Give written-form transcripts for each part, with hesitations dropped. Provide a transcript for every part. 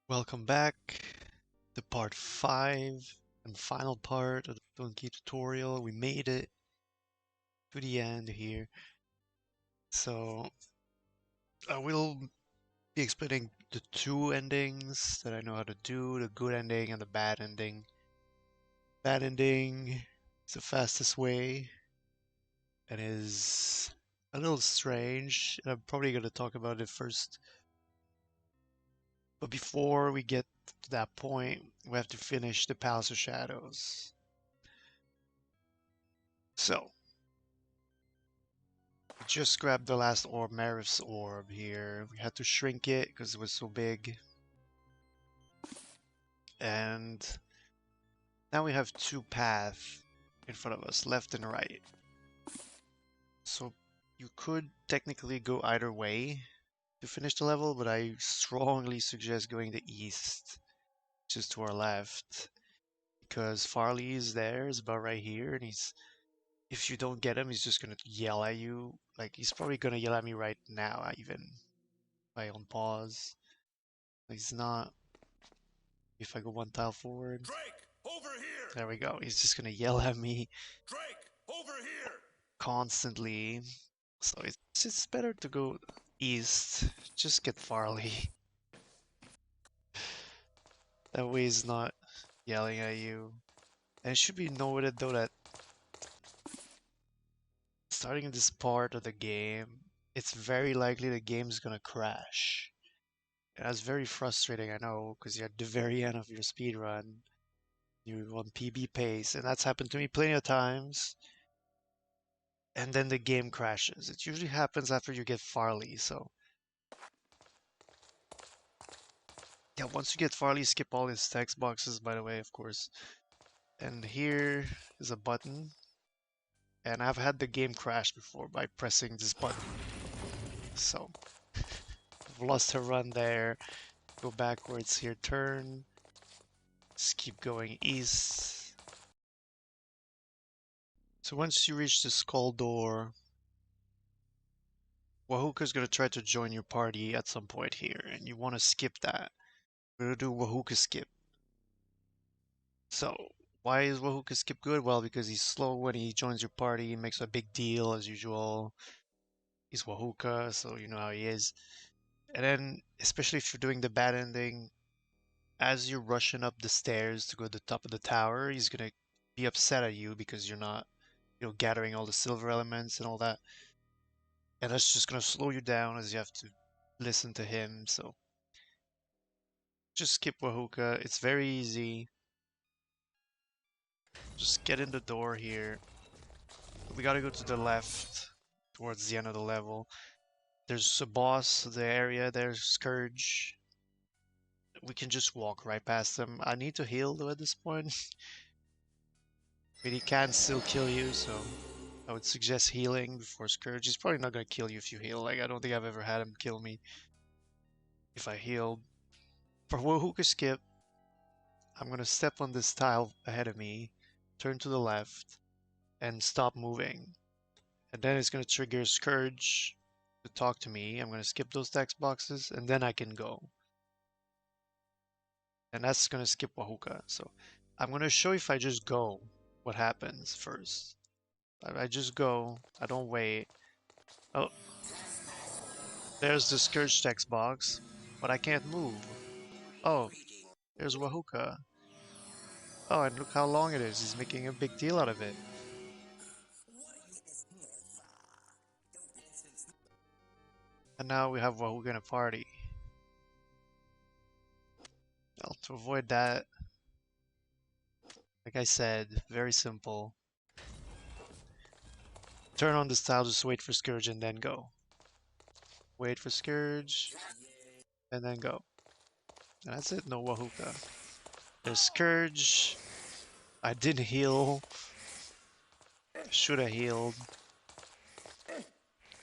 Welcome back to part 5 and final part of the Stonekeep tutorial. We made it to the end here. So I will be explaining the two endings that I know how to do, the good ending and the bad ending. Bad ending is the fastest way and is a little strange. I'm probably going to talk about it first. But before we get to that point, we have to finish the Palace of Shadows. So, we just grabbed the last orb, Marif's orb here. We had to shrink it because it was so big. And now we have two paths in front of us, left and right. So you could technically go either way to finish the level, but I strongly suggest going the east, just to our left. Because Farley is there, is about right here, and if you don't get him, he's just gonna yell at you. Like, he's probably gonna yell at me right now, even if I on pause. He's not. If I go one tile forward. Drake, over here! There we go. He's just gonna yell at me Drake, over here! constantly. So it's better to go east. Just get Farley. That way he's not yelling at you. And it should be noted though that starting in this part of the game, it's very likely the game's gonna crash. And that's very frustrating, I know, because you're at the very end of your speedrun. You're on PB pace, and that's happened to me plenty of times. And then the game crashes. It usually happens after you get Farley, so yeah, once you get Farley, skip all his text boxes, by the way, of course. And here is a button, and I've had the game crash before by pressing this button. So I've lost a run there. Go backwards here, turn. Just keep going east. So once you reach the skull door, Wahooka's gonna try to join your party at some point here, and you want to skip that. We're gonna do Wahooka skip. So, why is Wahooka skip good? Well, because he's slow when he joins your party, he makes a big deal as usual. He's Wahooka, so you know how he is. And then, especially if you're doing the bad ending, as you're rushing up the stairs to go to the top of the tower, he's gonna be upset at you because you're not, gathering all the silver elements and all that. And that's just gonna slow you down as you have to listen to him, so just skip Wahooka. It's very easy. Just get in the door here. We gotta go to the left towards the end of the level. There's a boss, the area, there's Scourge. We can just walk right past him. I need to heal though at this point. But he can still kill you, so I would suggest healing before Scourge. He's probably not gonna kill you if you heal. Like, I don't think I've ever had him kill me if I healed. For Wahooka skip, I'm gonna step on this tile ahead of me, turn to the left, and stop moving. And then it's gonna trigger Scourge to talk to me. I'm gonna skip those text boxes, and then I can go. And that's gonna skip Wahooka. So I'm gonna show if I just go what happens first. I just go, I don't wait. Oh, there's the Scourge text box, but I can't move. Oh, there's Wahooka. Oh, and look how long it is. He's making a big deal out of it. And now we have Wahooka in a party. Well, to avoid that, like I said, very simple. Turn on this tile, just wait for Scourge and then go. Wait for Scourge, and then go. And that's it, no Wahooka. There's Scourge. I didn't heal. Should have healed.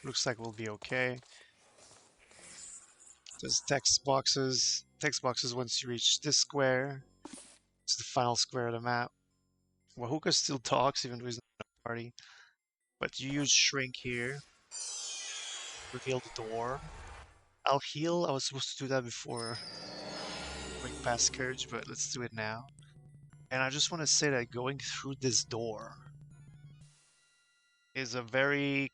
Looks like we'll be okay. There's text boxes. Text boxes once you reach this square. It's the final square of the map. Wahooka still talks even though he's not in a party. But you use Shrink here. Reveal the door. I'll heal. I was supposed to do that before quick past Scourge, but let's do it now. And I just want to say that going through this door is a very,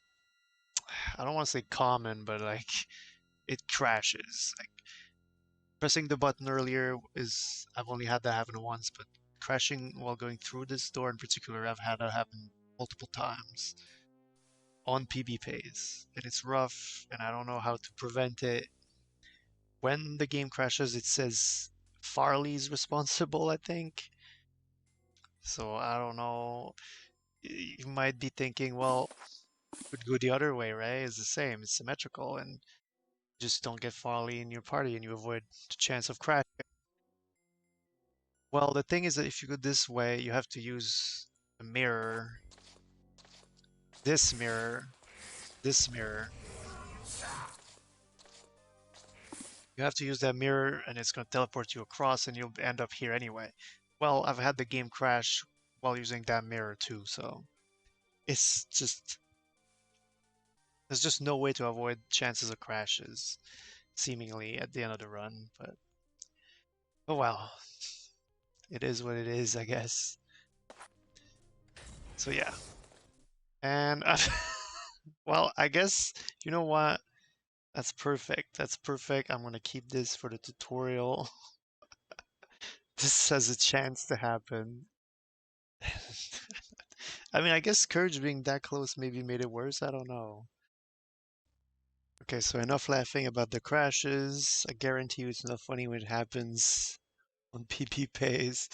I don't want to say common, but like it crashes. Like pressing the button earlier is, I've only had that happen once, but crashing while going through this door in particular, I've had that happen multiple times on PB pace, and it's rough, and I don't know how to prevent it. When the game crashes, it says Farley's responsible, I think. So I don't know. You might be thinking, well, it would go the other way, right? It's the same, it's symmetrical, and just don't get Farley in your party and you avoid the chance of crashing. Well, the thing is that if you go this way, you have to use a mirror, this mirror, this mirror. You have to use that mirror and it's going to teleport you across and you'll end up here anyway. Well, I've had the game crash while using that mirror too, so it's just, there's just no way to avoid chances of crashes, seemingly, at the end of the run, but oh well. It is what it is, I guess. So yeah. And well, I guess, you know what? That's perfect. That's perfect. I'm gonna keep this for the tutorial. This has a chance to happen. I mean, I guess Courage being that close maybe made it worse. I don't know. Okay, so enough laughing about the crashes. I guarantee you it's not funny when it happens on PP pays,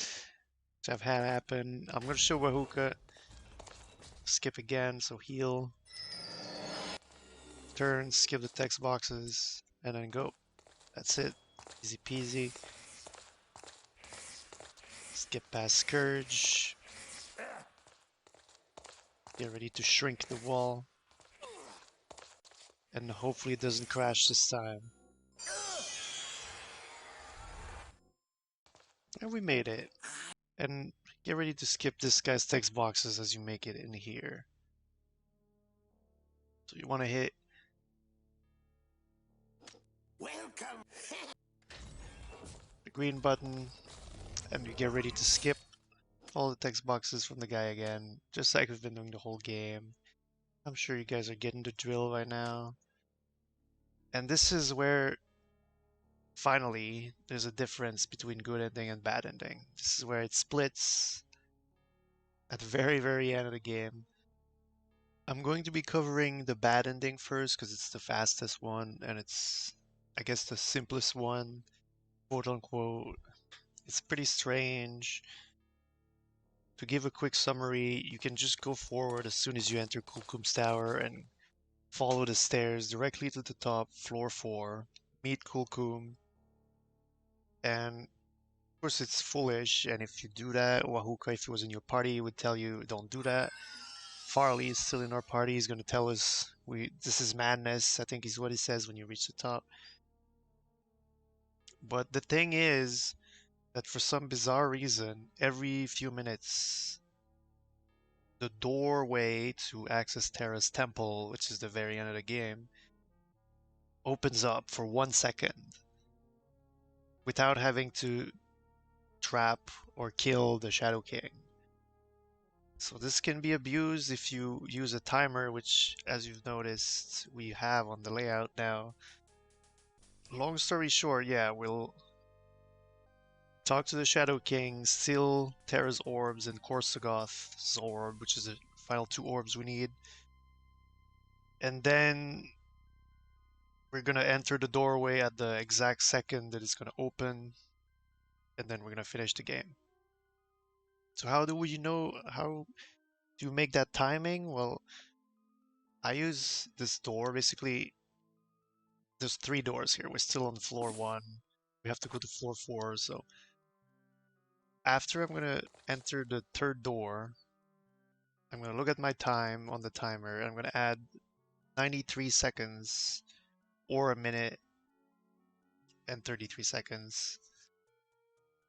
which I've had happen. I'm gonna show Wahooka. Skip again, so heal. Turn, skip the text boxes, and then go. That's it. Easy peasy. Skip past Scourge. Get ready to shrink the wall. And hopefully it doesn't crash this time. And we made it. And get ready to skip this guy's text boxes as you make it in here. So you want to hit Welcome. the green button and you get ready to skip all the text boxes from the guy again, just like we've been doing the whole game. I'm sure you guys are getting the drill right now. And this is where finally there's a difference between good ending and bad ending. This is where it splits at the very, very end of the game. I'm going to be covering the bad ending first because it's the fastest one and it's, I guess, the simplest one, quote unquote. It's pretty strange. To give a quick summary, you can just go forward as soon as you enter KHULL-KHUUM'S tower and follow the stairs directly to the top, floor 4, meet KHULL-KHUUM, and of course it's foolish, and if you do that, Wahooka, if he was in your party, would tell you don't do that. Farley is still in our party, he's going to tell us this is madness, I think is what he says when you reach the top. But the thing is that for some bizarre reason, every few minutes, the doorway to access Thera's temple, which is the very end of the game, opens up for 1 second without having to trap or kill the Shadow King. So this can be abused if you use a timer, which, as you've noticed, we have on the layout now. Long story short, yeah, we'll talk to the Shadow King, steal Thera's orbs and Kor-Soggoth's orb, which is the final 2 orbs we need. And then we're gonna enter the doorway at the exact second that it's gonna open, and then we're gonna finish the game. So how do you make that timing? Well, I use this door. Basically, there's 3 doors here. We're still on floor 1. We have to go to floor 4. So after I'm gonna enter the 3rd door, I'm gonna look at my time on the timer, and I'm gonna add 93 seconds or a minute and 33 seconds.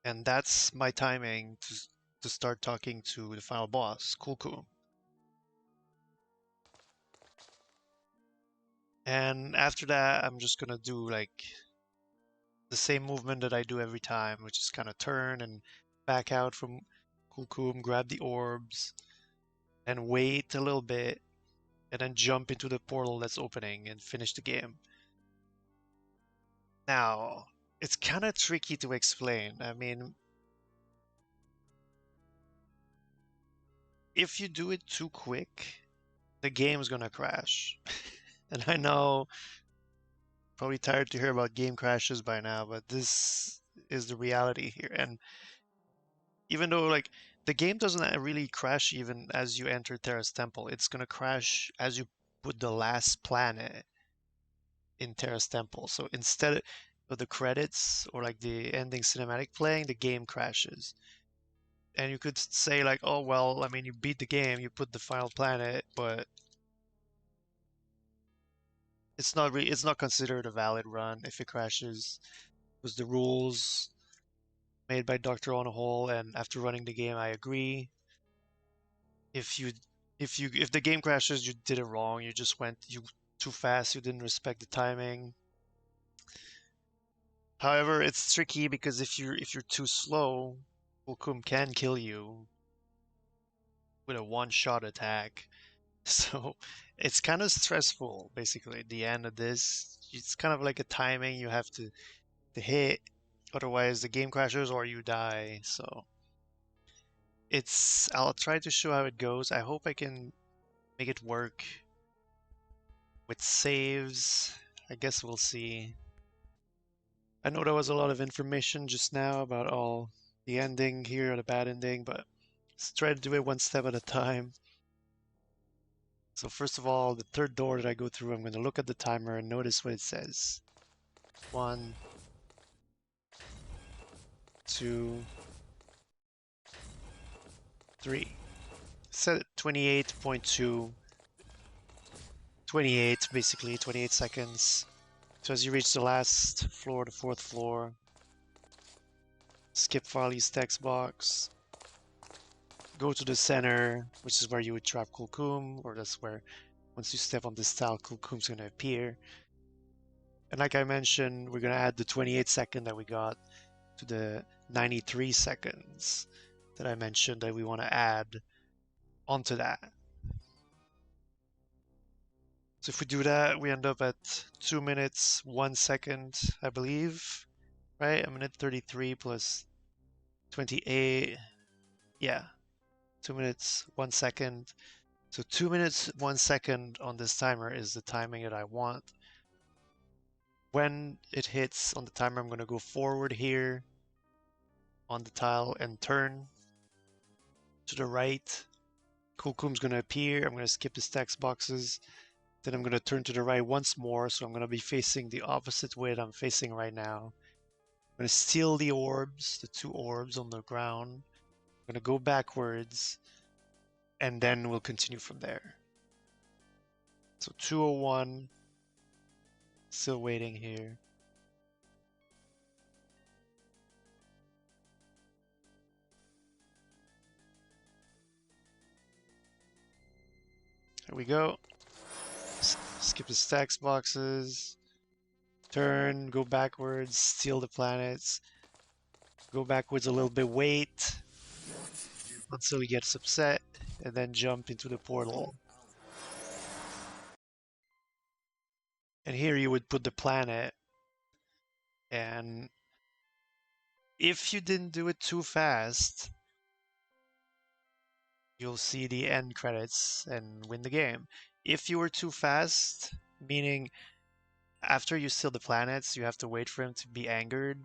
And that's my timing to start talking to the final boss, KHULL-KHUUM. And after that, I'm just gonna do like the same movement that I do every time, which is kind of turn and back out from KHULL-KHUUM, grab the orbs, and wait a little bit, and then jump into the portal that's opening and finish the game. Now, it's kind of tricky to explain. I mean, if you do it too quick, the game's gonna crash. And I know, probably tired to hear about game crashes by now, but this is the reality here. And even though like the game doesn't really crash even as you enter Thera's temple, it's gonna crash as you put the last planet in Thera's temple. So instead of the credits or like the ending cinematic playing, the game crashes. And you could say like, oh well, I mean you beat the game, you put the final planet, but it's not considered a valid run if it crashes. It was the rules made by Dr. On a Hole, and after running the game, I agree. If you if the game crashes, you did it wrong. You just went too fast. You didn't respect the timing. However, it's tricky because if you're too slow, KHULL-KHUUM can kill you with a one-shot attack. So it's kind of stressful, basically. At the end of this, it's kind of like a timing you have to hit, otherwise the game crashes or you die. So I'll try to show how it goes. I hope I can make it work with saves. I guess we'll see. I know there was a lot of information just now about all the ending here, the bad ending, but let's try to do it one step at a time. So first of all, the third door that I go through, I'm going to look at the timer and notice what it says. 1, 2, 3. Set it 28.2. 28, basically, 28 seconds. So as you reach the last floor, the 4th floor, skip Farley's text box, go to the center, which is where you would trap KHULL-KHUUM, or that's where, once you step on this tile, KHULL-KHUUM's going to appear. And like I mentioned, we're going to add the 28 second that we got to the 93 seconds that I mentioned that we want to add onto that. So if we do that, we end up at 2 minutes, 1 second, I believe, right? A minute 33 plus 28. Yeah, 2 minutes, 1 second. So 2 minutes, 1 second on this timer is the timing that I want. When it hits on the timer, I'm going to go forward here on the tile and turn to the right. KHULL-KHUUM's going to appear. I'm going to skip the text boxes. Then I'm going to turn to the right once more. So I'm going to be facing the opposite way that I'm facing right now. I'm going to steal the orbs, the 2 orbs on the ground. I'm going to go backwards. And then we'll continue from there. So 2:01. Still waiting here. There we go. Skip the stacks boxes. Turn, go backwards, steal the planets. Go backwards a little bit, wait until he gets upset, and then jump into the portal. And here you would put the planet. And if you didn't do it too fast, you'll see the end credits and win the game. If you were too fast, meaning after you steal the planets, you have to wait for him to be angered.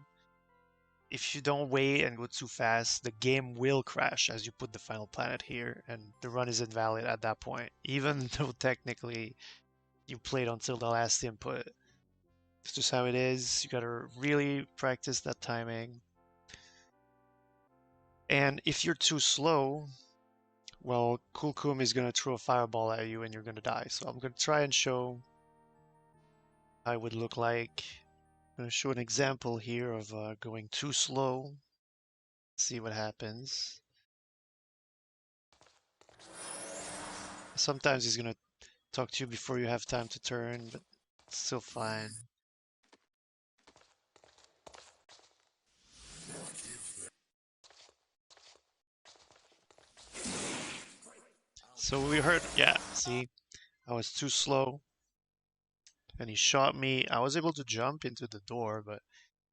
If you don't wait and go too fast, the game will crash as you put the final planet here, and the run is invalid at that point, even though technically you played until the last input. It's just how it is. You gotta really practice that timing. And if you're too slow, well, KHULL-KHUUM is gonna throw a fireball at you and you're gonna die. So I'm gonna try and show how it would look like. I'm gonna show an example here of going too slow. See what happens. Sometimes he's gonna talk to you before you have time to turn, but it's still fine. So we heard, yeah, see, I was too slow and he shot me. I was able to jump into the door, but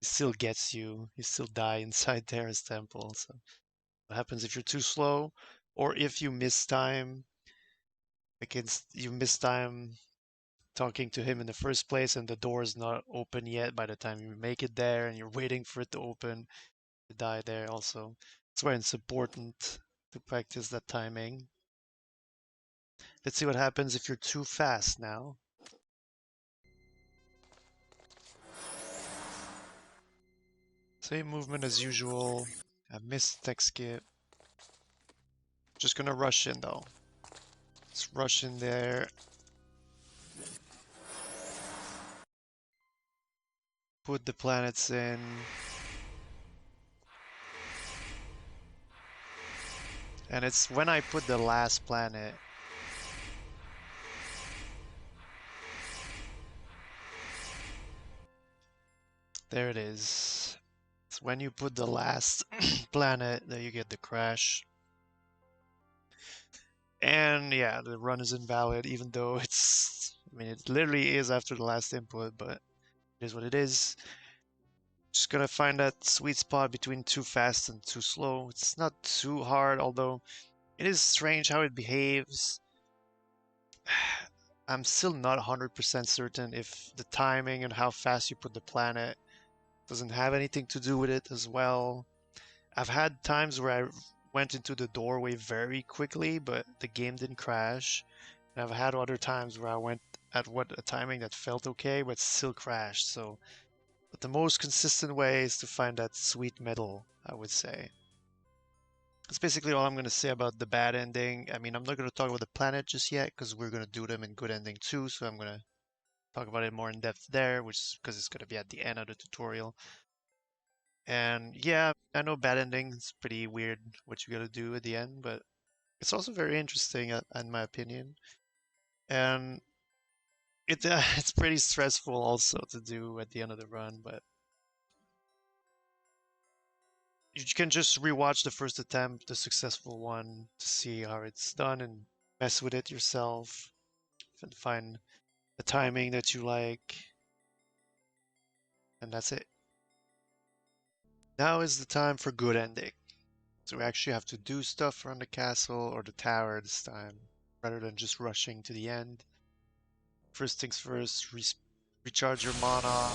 it still gets you. You still die inside Thera's temple. So what happens if you're too slow or if you miss time? Like you miss time talking to him in the first place and the door is not open yet by the time you make it there and you're waiting for it to open, you die there also. That's why it's important to practice that timing. Let's see what happens if you're too fast now. Same movement as usual. I missed tech skip. Just gonna rush in though. Let's rush in there. Put the planets in. And it's when I put the last planet. There it is. It's when you put the last planet that you get the crash. And yeah, the run is invalid, even though I mean, it literally is after the last input, but it is what it is. Just gonna find that sweet spot between too fast and too slow. It's not too hard, although it is strange how it behaves. I'm still not 100% certain if the timing and how fast you put the planet doesn't have anything to do with it as well. I've had times where I went into the doorway very quickly, but the game didn't crash. And I've had other times where I went at a timing that felt okay, but still crashed. So, but the most consistent way is to find that sweet middle, I would say. That's basically all I'm going to say about the bad ending. I mean, I'm not going to talk about the planet just yet because we're going to do them in good ending too. So I'm going to talk about it more in depth there, which is because it's going to be at the end of the tutorial. And yeah, I know bad ending is pretty weird what you got to do at the end, but it's also very interesting in my opinion. And it's pretty stressful also to do at the end of the run, but you can just rewatch the first attempt, the successful one, to see how it's done and mess with it yourself and find the timing that you like. And that's it. Now is the time for good ending. So we actually have to do stuff around the castle or the tower this time, rather than just rushing to the end. First things first, recharge your mana.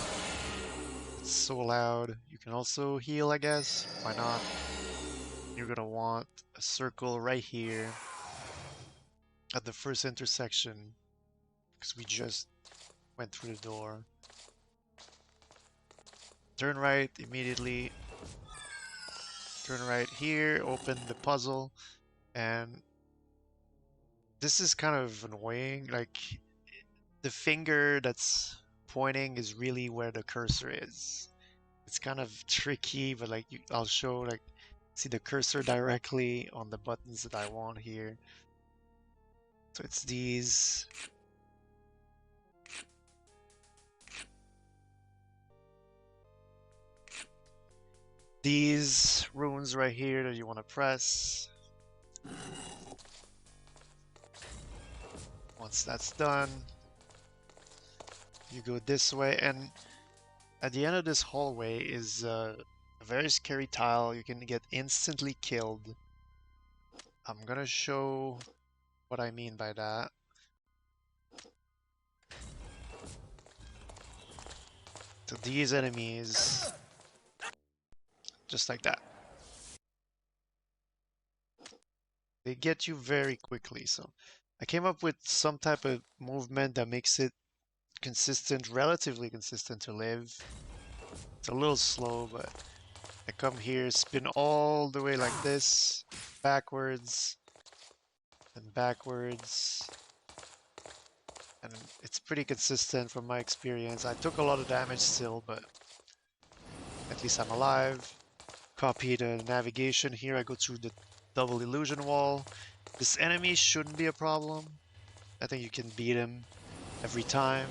It's so loud. You can also heal, I guess. Why not? You're gonna want a circle right here at the first intersection because we just went through the door. Turn right immediately. Turn right here, open the puzzle, and this is kind of annoying. Like, the finger that's pointing is really where the cursor is. It's kind of tricky, but like I'll show like see the cursor directly on the buttons that I want here. So it's these. These runes right here that you want to press. Once that's done, you go this way, and at the end of this hallway is a very scary tile. You can get instantly killed. I'm gonna show what I mean by that. So these enemies, just like that, they get you very quickly. So I came up with some type of movement that makes it consistent, relatively consistent to live. It's a little slow, but I come here, spin all the way like this, backwards, and backwards. And it's pretty consistent from my experience. I took a lot of damage still, but at least I'm alive. Copy the navigation here. I go through the double illusion wall. This enemy shouldn't be a problem. I think you can beat him every time.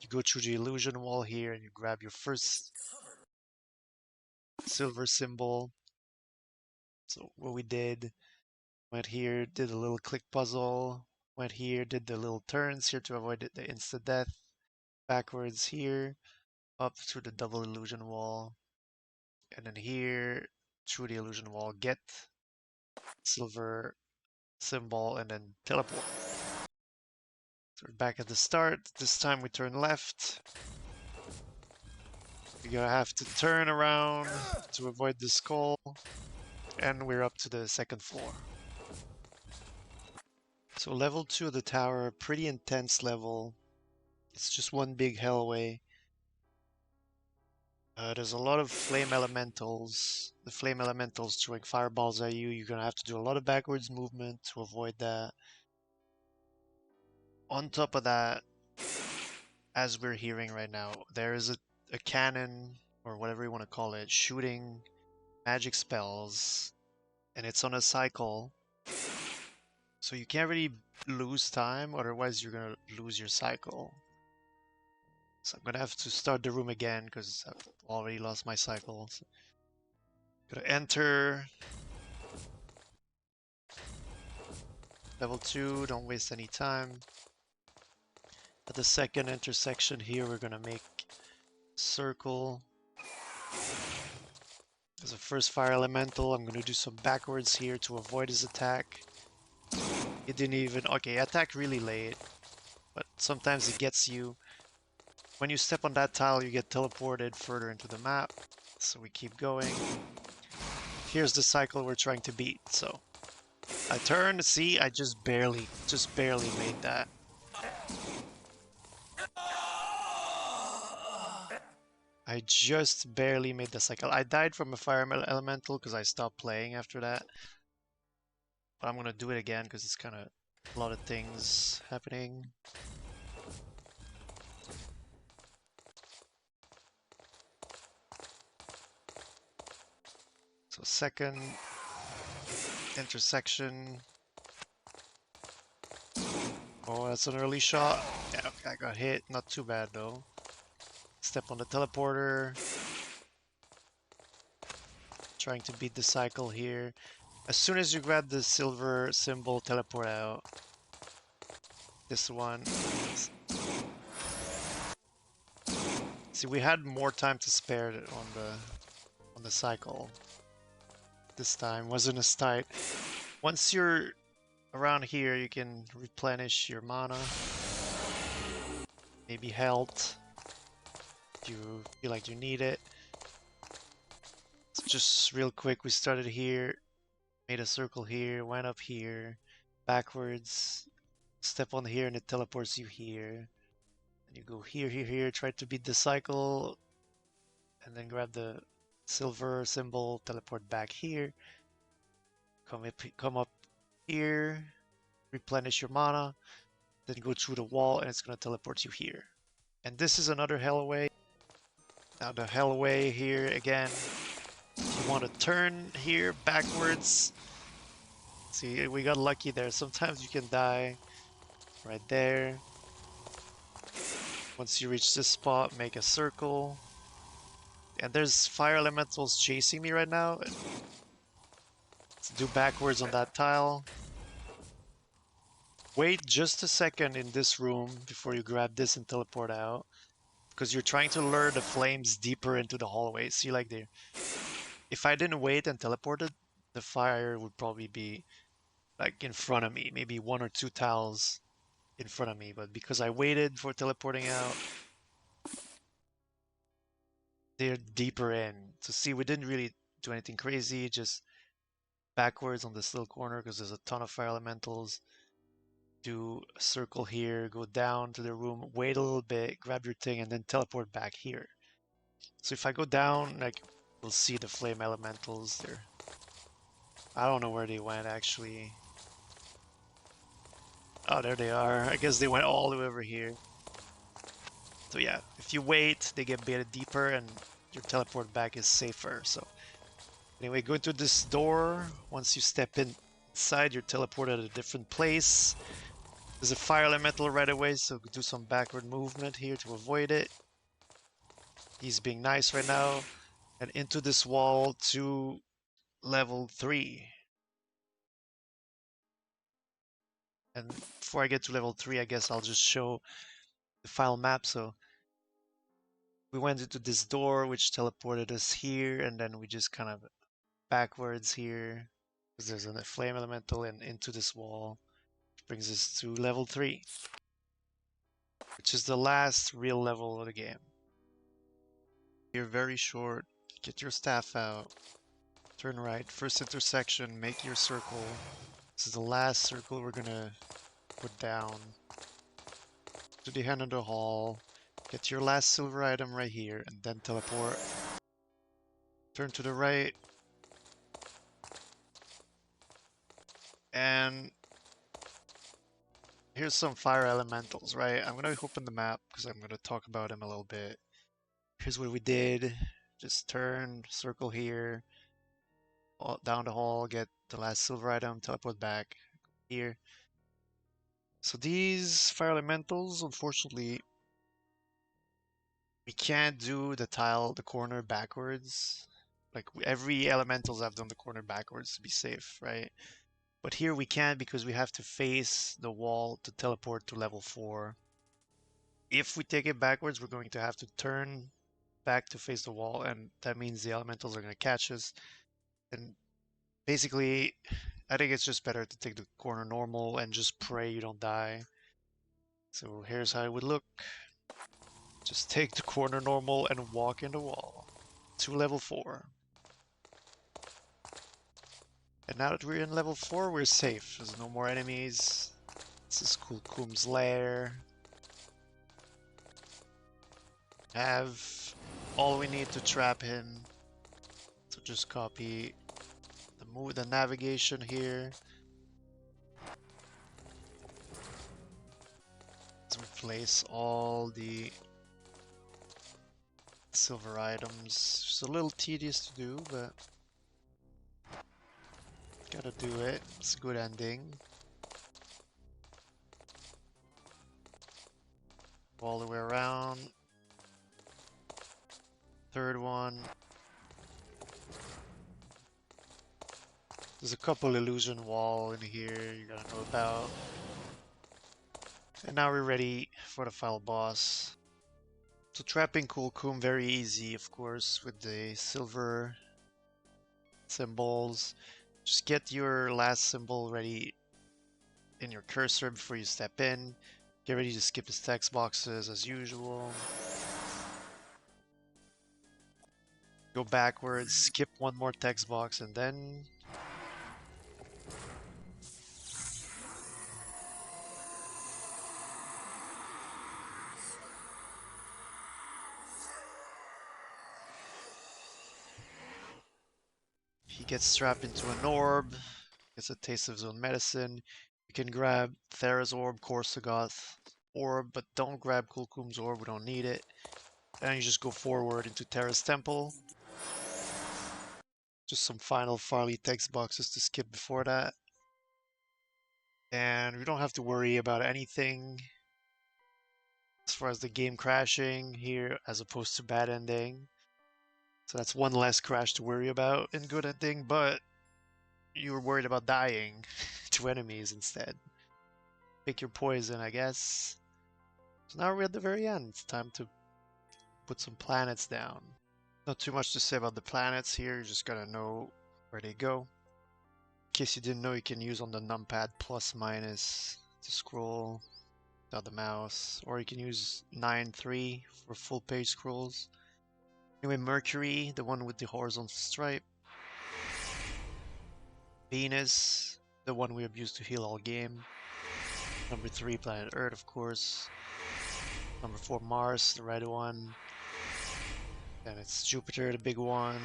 You go through the illusion wall here and you grab your first silver symbol. So what we did, Went here, did a little click puzzle. Went here, did the little turns here to avoid the instant death. Backwards here, up through the double illusion wall. And then here, through the illusion wall, get silver symbol, and then teleport. So we're back at the start. This time we turn left. You're gonna have to turn around to avoid the skull. And we're up to the second floor. So level 2 of the tower, pretty intense level. It's just one big hellway. There's a lot of flame elementals. The flame elementals throwing fireballs at you. You're gonna have to do a lot of backwards movement to avoid that. On top of that, as we're hearing right now, there is a cannon, or whatever you want to call it, shooting magic spells, and it's on a cycle. So you can't really lose time, otherwise you're gonna lose your cycle. So I'm gonna have to start the room again because I've already lost my cycle. So gonna enter level 2, don't waste any time. At the second intersection here, we're gonna make a circle. As a first fire elemental, I'm gonna do some backwards here to avoid his attack. He didn't even, okay, attack really late, but sometimes it gets you. When you step on that tile, you get teleported further into the map. So we keep going. Here's the cycle we're trying to beat. So I turn, see, I just barely made that. I just barely made the cycle. I died from a fire elemental because I stopped playing after that. But I'm gonna do it again because it's kind of a lot of things happening. So second intersection. Oh, that's an early shot. Yeah, okay, I got hit. Not too bad though. Step on the teleporter. Trying to beat the cycle here. As soon as you grab the silver symbol, teleport out. This one. See, we had more time to spare on the cycle. This time wasn't as tight. Once you're around here, you can replenish your mana. Maybe health if you feel like you need it. So just real quick, we started here, made a circle here, went up here, backwards, step on here and it teleports you here. And you go here, here, here, try to beat the cycle, and then grab the silver symbol, teleport back here, come up here, replenish your mana, then go through the wall and it's gonna teleport you here. And this is another hellway. Now the hellway here again. You want to turn here backwards. See, we got lucky there. Sometimes you can die right there. Once you reach this spot, make a circle. And there's fire elementals chasing me right now. Let's do backwards on that tile. Wait just a second in this room before you grab this and teleport out. Because you're trying to lure the flames deeper into the hallway. See, like there. If I didn't wait and teleported, the fire would probably be like in front of me. Maybe 1 or 2 tiles in front of me. But because I waited for teleporting out, they're deeper in. So see, we didn't really do anything crazy. Just backwards on this little corner because there's a ton of fire elementals. Do a circle here, go down to the room, wait a little bit, grab your thing, and then teleport back here. So if I go down, like, we'll see the flame elementals there. I don't know where they went actually. Oh, there they are. I guess they went all the way over here. So yeah, if you wait, they get baited deeper and your teleport back is safer. So anyway, go into this door. Once you step inside, you're teleported at a different place. There's a fire elemental right away, so do some backward movement here to avoid it. He's being nice right now. And into this wall to level 3. And before I get to level 3, I guess I'll just show the final map. So we went into this door, which teleported us here, and then we just kind of backwards here, because there's a flame elemental, and into this wall, which brings us to level 3, which is the last real level of the game. You're very short. Get your staff out. Turn right. First intersection. Make your circle. This is the last circle we're gonna put down. To the end of the hall. Get your last silver item right here, and then teleport. Turn to the right. And here's some fire elementals, right? I'm gonna open the map because I'm gonna talk about them a little bit. Here's what we did. Just turn, circle here, down the hall, get the last silver item, teleport back here. So these fire elementals, unfortunately, we can't do the corner backwards. Like every elementals I've done the corner backwards to be safe, right? But here we can't because we have to face the wall to teleport to level 4. If we take it backwards, we're going to have to turn back to face the wall, and that means the elementals are going to catch us. And basically, I think it's just better to take the corner normal and just pray you don't die. So here's how it would look. Just take the corner normal and walk in the wall to level 4. And now that we're in level 4, we're safe. There's no more enemies. This is KHULL-KHUUM'S lair. Have all we need to trap him. So just copy the navigation here. Let's replace all the silver items. It's a little tedious to do, but gotta do it. It's a good ending. All the way around. Third one. There's a couple illusion wall in here you gotta know about. And now we're ready for the final boss. So trapping KHULL-KHUUM, very easy, of course, with the silver symbols. Just get your last symbol ready in your cursor before you step in. Get ready to skip his text boxes as usual. Go backwards, skip one more text box, and then he gets strapped into an orb, gets a taste of his own medicine. You can grab Thera's orb, Kor-Soggoth orb, but don't grab KHULL-KHUUM'S orb, we don't need it. And you just go forward into Thera's temple. Just some final Farley text boxes to skip before that. And we don't have to worry about anything as far as the game crashing here as opposed to bad ending. So that's one less crash to worry about in good ending, but you were worried about dying to enemies instead. Pick your poison, I guess. So now we're at the very end. It's time to put some planets down. Not too much to say about the planets here, you just gotta know where they go. In case you didn't know, you can use on the numpad plus minus to scroll without the mouse, or you can use 9-3 for full page scrolls. Anyway, Mercury, the one with the horizontal stripe. Venus, the one we have used to heal all game. Number 3, planet Earth, of course. Number 4, Mars, the red one. Then it's Jupiter, the big one.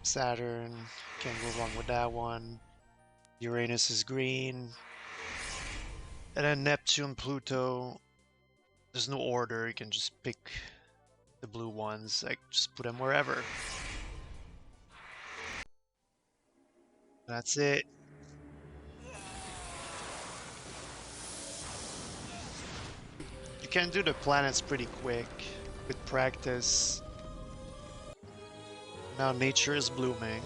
Saturn, can't go wrong with that one. Uranus is green. And then Neptune, Pluto. There's no order, you can just pick the blue ones, like just put them wherever. That's it. You can do the planets pretty quick with practice. Now nature is blooming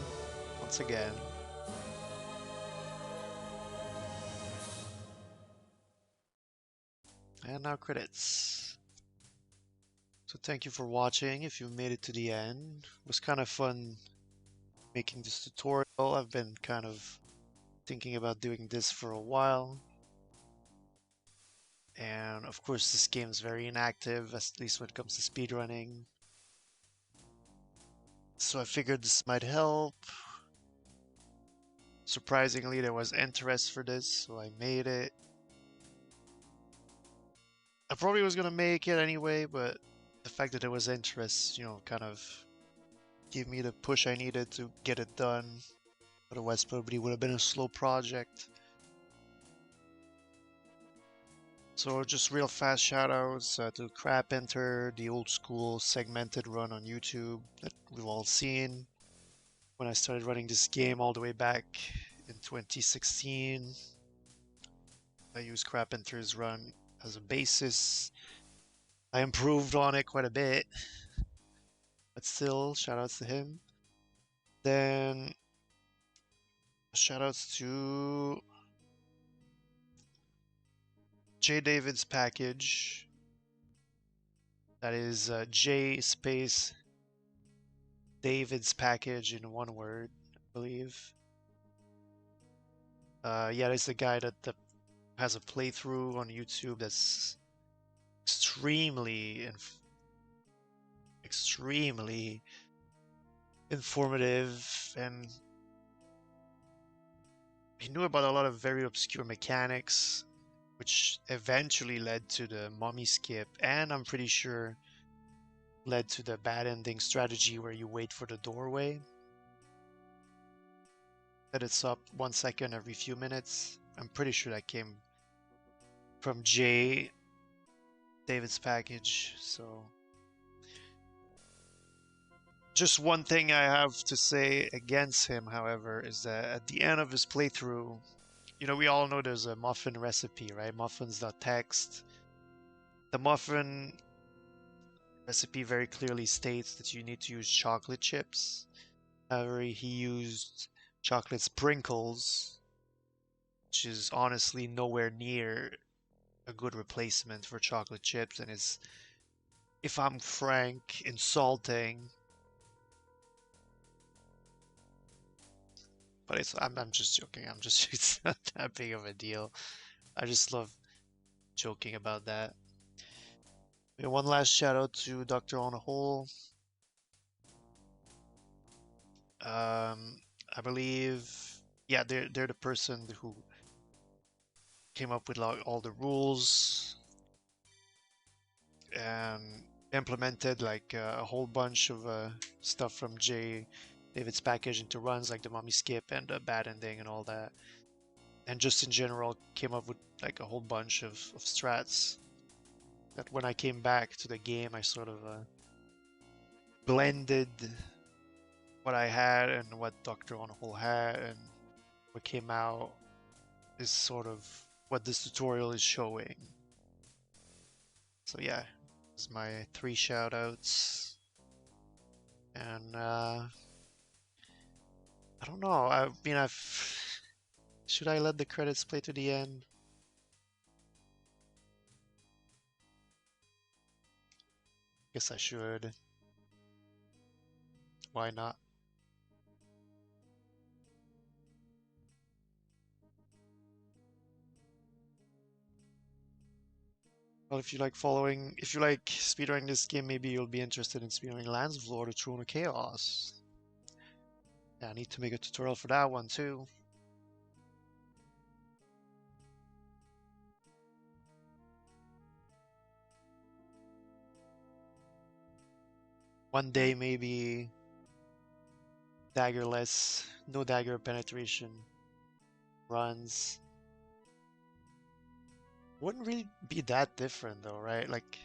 once again. And now credits. So thank you for watching. If you made it to the end, it was kind of fun making this tutorial. I've been kind of thinking about doing this for a while. And of course, this game is very inactive, at least when it comes to speedrunning. So I figured this might help. Surprisingly, there was interest for this, so I made it. I probably was gonna make it anyway, but the fact that there was interest, you know, kind of gave me the push I needed to get it done. Otherwise, probably would have been a slow project. So just real fast shoutouts to Carpenter, the old school segmented run on YouTube that we've all seen. When I started running this game all the way back in 2016, I used Carpenter's run as a basis. I improved on it quite a bit, but still, shoutouts to him. Then shoutouts to J David's package. That is J space David's package in one word, I believe. Yeah, there's a guy that has a playthrough on YouTube that's extremely informative, and he knew about a lot of very obscure mechanics, which eventually led to the mummy skip, and I'm pretty sure led to the bad ending strategy where you wait for the doorway. That it's up 1 second every few minutes. I'm pretty sure that came from David's package. So just one thing I have to say against him, however, is that at the end of his playthrough, you know, we all know there's a muffin recipe, right? Muffins.txt. The muffin recipe very clearly states that you need to use chocolate chips. However, he used chocolate sprinkles, which is honestly nowhere near a good replacement for chocolate chips, and is, if I'm frank, insulting. But I'm just joking. It's not that big of a deal. I just love joking about that. And one last shout out to Dr. On a Hole. I believe, yeah, they're the person who came up with all the rules and implemented like a whole bunch of stuff from David's package into runs, like the mummy skip and the bad ending and all that. And just in general came up with like a whole bunch of strats that when I came back to the game, I sort of blended what I had and what Dr. On a Hole had, and what came out is sort of what this tutorial is showing. So yeah, this is my 3 shoutouts. And I don't know. I mean, should I let the credits play to the end? Guess I should. Why not? Well, if you like speedrunning this game, maybe you'll be interested in speedrunning Lands of Lord, the Throne of Chaos. Yeah, I need to make a tutorial for that one too. One day, maybe daggerless, no dagger penetration runs. Wouldn't really be that different though, right? Like,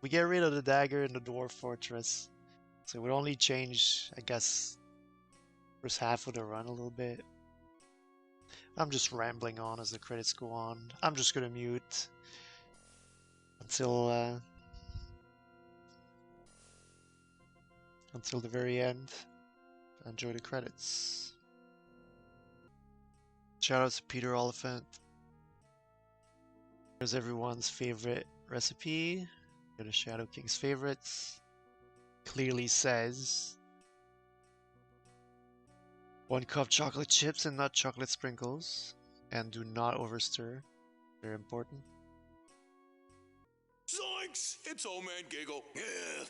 we get rid of the dagger in the Dwarf Fortress, so it would only change, I guess, first half of the run a little bit. I'm just rambling on as the credits go on. I'm just gonna mute until the very end. Enjoy the credits. Shout out to Peter Oliphant. Here's everyone's favorite recipe. Go to Shadow King's favorites. Clearly says 1 cup chocolate chips and nut chocolate sprinkles, and do not overstir. Very important. Zoinks! It's old man Giggle. Yeah.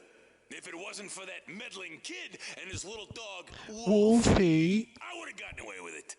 If it wasn't for that meddling kid and his little dog, Wolfie. I would have gotten away with it.